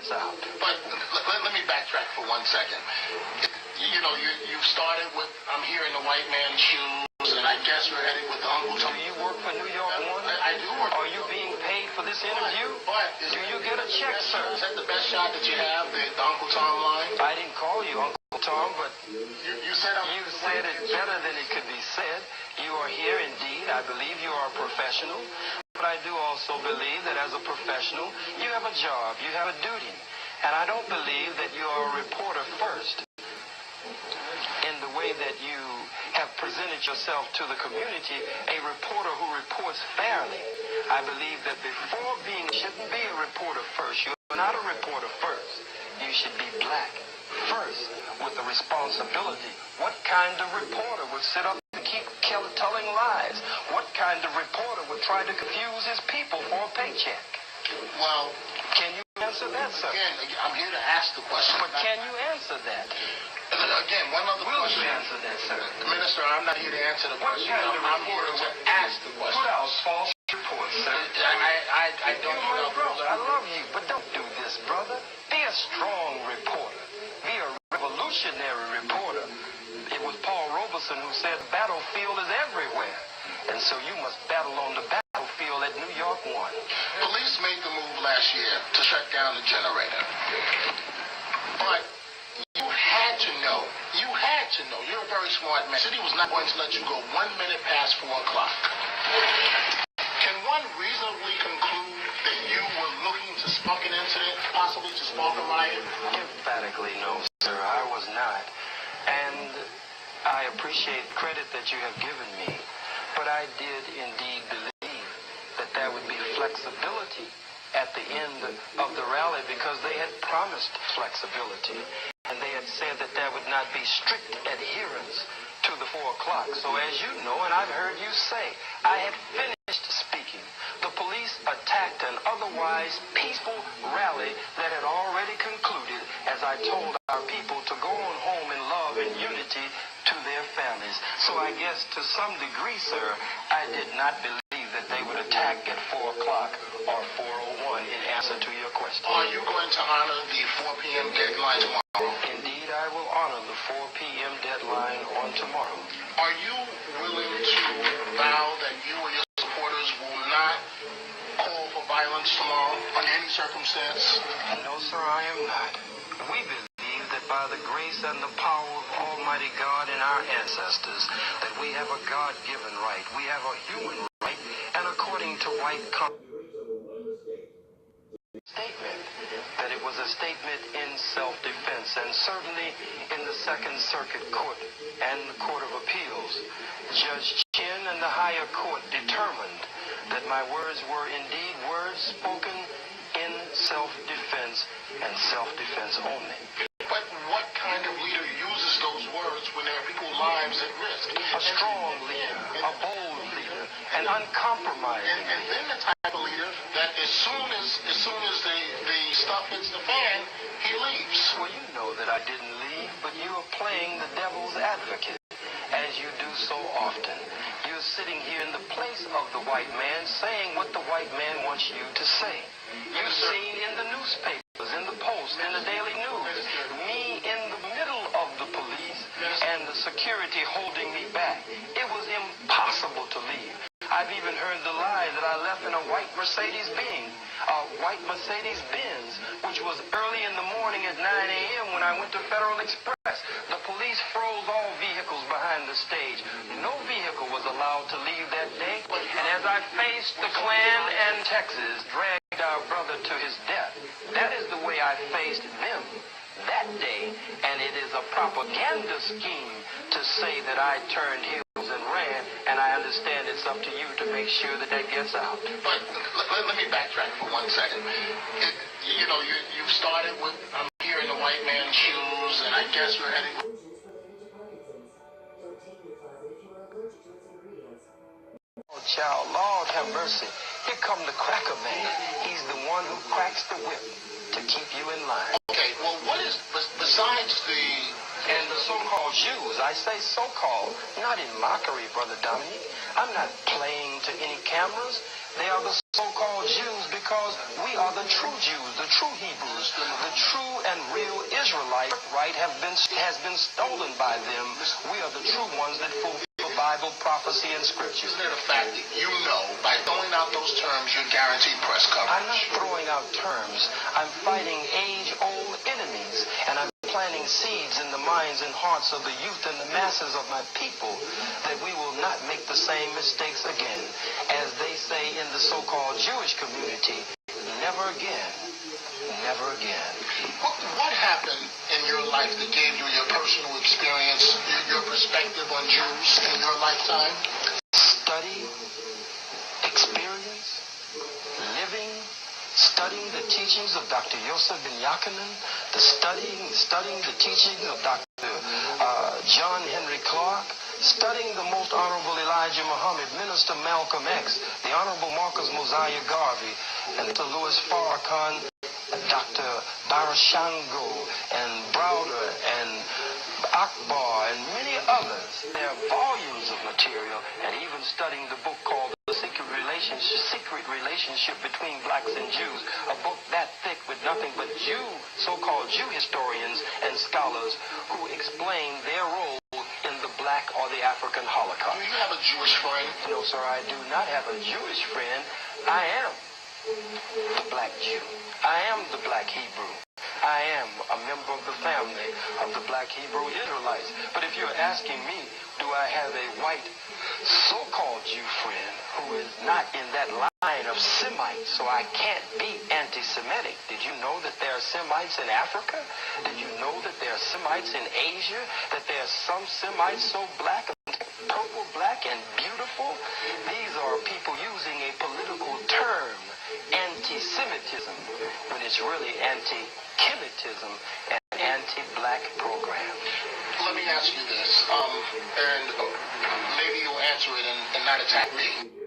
out. But let me backtrack for 1 second. You know, you started with, I'm here in the white man's shoes, and I guess you're headed with the Uncle Tom. Do you work for New York One? I do work. Are you being paid for this interview? Do you get a check, sir? Is that the best shot that you have, the Uncle Tom line? I didn't call you Uncle Tom, but you said it better than it could be said. You are here indeed. I believe you are a professional. But I do also believe that as a professional, you have a job, you have a duty. And I don't believe that you are a reporter first in the way that you have presented yourself to the community, a reporter who reports fairly. I believe that before shouldn't be a reporter first. You're not a reporter first. You should be black first with the responsibility. What kind of reporter would sit up and keep telling lies? What kind of reporter would try to confuse his people for a paycheck? Well, can you answer that, sir? Again, I'm here to ask the question. But can you answer that? Again, one other question. Will you answer that, sir? Minister, I'm not here to answer the question. I'm here to ask the question. Put out false reports, sir. I don't know, brother. I love you, but don't do this, brother. Be a strong reporter. Be a revolutionary reporter. It was Paul Robeson who said battlefield is everywhere. And so you must battle on the battlefield at New York One. Police made the move last year to shut down the generator. But you had to know, you're a very smart man. The city was not going to let you go 1 minute past 4 o'clock. Can one reasonably conclude that you were looking to spark an incident, possibly to spark a riot? Emphatically no, sir, I was not. And I appreciate the credit that you have given me. But I did indeed believe that there would be flexibility at the end of the rally because they had promised flexibility. And they had said that there would not be strict adherence to the 4 o'clock. So as you know, and I've heard you say, I had finished speaking. The police attacked an otherwise peaceful rally that had already concluded as I told our people to go on home in love and unity to their families. So I guess to some degree, sir, I did not believe that they would attack at 4 o'clock or 4:01 in answer to your question. Are you going to honor the 4 p.m. deadline tomorrow? Indeed, I will honor the 4 p.m. deadline on tomorrow. Are you willing to vow that you or your supporters will not call for violence tomorrow under any circumstance? No, sir, I am not. We believe that by the grace and the power of Almighty God and our ancestors, that we have a God-given right. We have a human right, and according to white statement, that it was a statement in self-defense, and certainly in the Second Circuit Court and the Court of Appeals, Judge Chin and the higher court determined that my words were indeed words spoken in self-defense and self-defense only. But what kind of leader uses those words when there are people's lives at risk? A strong leader, a bold leader, an uncompromising and then the type of leader that as soon as the stuff hits the fan, he leaves. Well, you know that I didn't leave, but you are playing the devil's advocate, as you do so often. You're sitting here in the place of the white man, saying what the white man wants you to say. You've seen in the newspapers, in the Post, in the Daily News, me in the middle of the police and the security holding me back. It was impossible to leave. I've even heard the lie that I left in a white Mercedes-Benz, which was early in the morning at 9 a.m. when I went to Federal Express. The police froze all vehicles behind the stage. No vehicle was allowed to leave that day. And as I faced the Klan and Texas dragged our brother to his death, that is the way I faced them that day. And it is a propaganda scheme to say that I turned heels and ran, and I understand it's up to you to make sure that that gets out. But let me backtrack for 1 second. You started with, I'm here in the white man's shoes, and I guess you're heading... Oh, child, Lord have mercy. Here come the cracker man. He's the one who cracks the whip to keep you in line. Okay, well, what is, besides the... And the so-called Jews, I say so-called, not in mockery, Brother Dominic. I'm not playing to any cameras. They are the so-called Jews because we are the true Jews, the true Hebrews, right has been stolen by them. We are the true ones that fulfill Bible prophecy and scripture. Isn't it a fact that you know by throwing out those terms you're guaranteed press coverage? I'm not throwing out terms. I'm fighting age-old enemies, and I'm planting seeds in the minds and hearts of the youth and the masses of my people that we will not make the same mistakes again. As they say in the so-called Jewish community, never again. Never again. What happened in your life that gave you your personal experience, your perspective on Jews in your lifetime? Study, experience, living, studying the teachings of Dr. Yosef ben Yachanan, studying the teachings of Dr. John Henry Clark, studying the Most Honorable Elijah Muhammad, Minister Malcolm X, the Honorable Marcus Mosiah Garvey, and Dr. Louis Farrakhan, Dr. Barashango, and Browder, and Akbar, and many others. There are volumes of material, and even studying the book called The Secret Relationship Between Blacks and Jews, a book that thick with nothing but so-called Jew historians and scholars who explain their role in the Black or the African Holocaust. Do you have a Jewish friend? No, sir, I do not have a Jewish friend. I am the Black Jew. I am the Black Hebrew. I am a member of the family of the Black Hebrew Israelites. But if you're asking me, do I have a white so-called Jew friend who is not in that line of Semites, so I can't be anti-Semitic? Did you know that there are Semites in Africa? Did you know that there are Semites in Asia? That there are some Semites so black, purple black, and beautiful? These are people using a political term, anti-Semitism, when it's really anti-Kemitism and anti-black program. Let me ask you this, and maybe you'll answer it and not attack me.